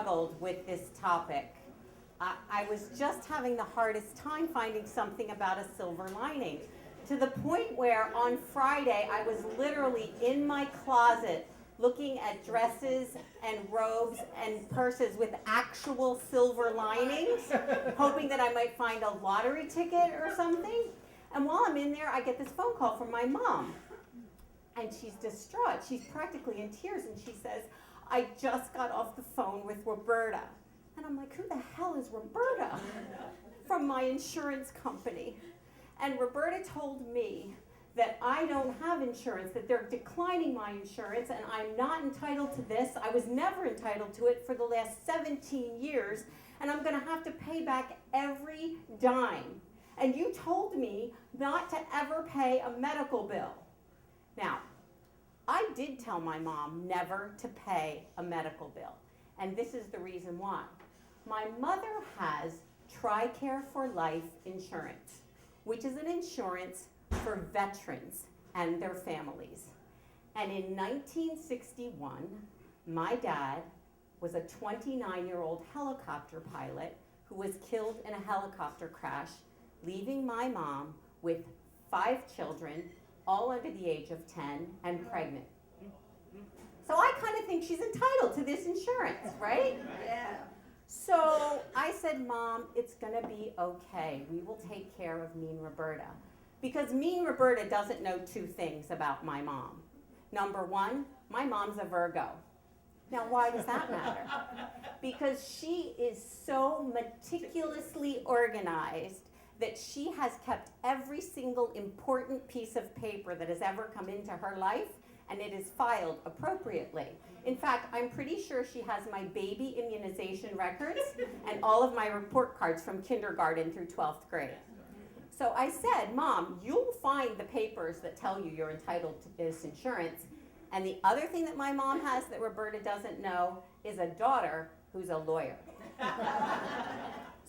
struggled with this topic. I was just having the hardest time finding something about a silver lining, to the point where on Friday I was literally in my closet looking at dresses and robes and purses with actual silver linings, hoping that I might find a lottery ticket or something. And while I'm in there, I get this phone call from my mom. And she's distraught. She's practically in tears. And she says, I just got off the phone with Roberta. And I'm like, who the hell is Roberta? From my insurance company. And Roberta told me that I don't have insurance, that they're declining my insurance, and I'm not entitled to this. I was never entitled to it for the last 17 years, and I'm going to have to pay back every dime. And you told me not to ever pay a medical bill. Now, I did tell my mom never to pay a medical bill, and this is the reason why. My mother has TRICARE for Life insurance, which is an insurance for veterans and their families. And in 1961, my dad was a 29-year-old helicopter pilot who was killed in a helicopter crash, leaving my mom with 5 children, all under the age of 10 and pregnant. So I kind of think she's entitled to this insurance, right? Yeah. So I said, Mom, it's gonna be okay. We will take care of Mean Roberta. Because Mean Roberta doesn't know 2 things about my mom. Number 1, my mom's a Virgo. Now, why does that matter? Because she is so meticulously organized that she has kept every single important piece of paper that has ever come into her life, and it is filed appropriately. In fact, I'm pretty sure she has my baby immunization records and all of my report cards from kindergarten through 12th grade. So I said, Mom, you'll find the papers that tell you you're entitled to this insurance. And the other thing that my mom has that Roberta doesn't know is a daughter who's a lawyer.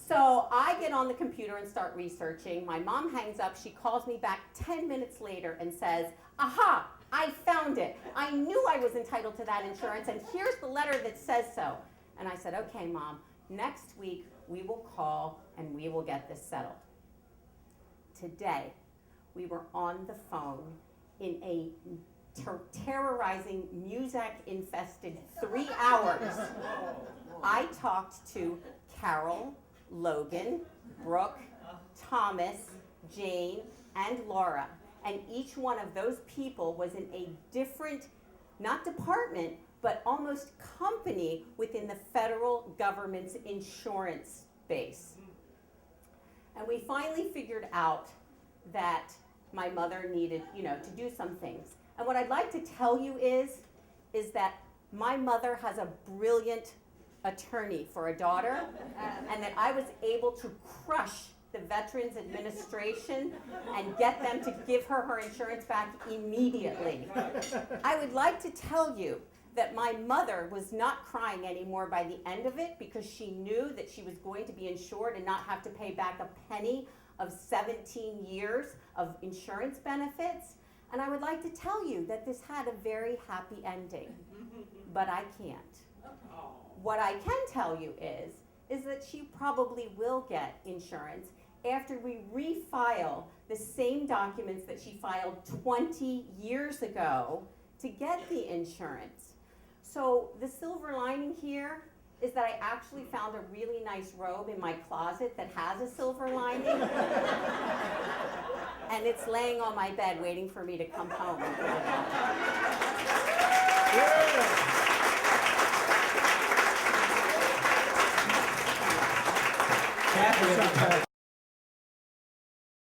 So I get on the computer and start researching. My mom hangs up. She calls me back 10 minutes later and says, aha, I found it. I knew I was entitled to that insurance, and here's the letter that says so. And I said, okay, Mom, next week we will call and we will get this settled. Today, we were on the phone in a terrorizing, Muzak-infested 3 hours. I talked to Carol, Logan, Brooke, Thomas, Jane, and Laura. And each one of those people was in a different, not department, but almost company within the federal government's insurance base. And we finally figured out that my mother needed, to do some things. And what I'd like to tell you is that my mother has a brilliant attorney for a daughter, and that I was able to crush the Veterans Administration and get them to give her insurance back immediately. I would like to tell you that my mother was not crying anymore by the end of it, because she knew that she was going to be insured and not have to pay back a penny of 17 years of insurance benefits. And I would like to tell you that this had a very happy ending, but I can't. What I can tell you is that she probably will get insurance after we refile the same documents that she filed 20 years ago to get the insurance. So the silver lining here is that I actually found a really nice robe in my closet that has a silver lining. And it's laying on my bed waiting for me to come home. Cathy,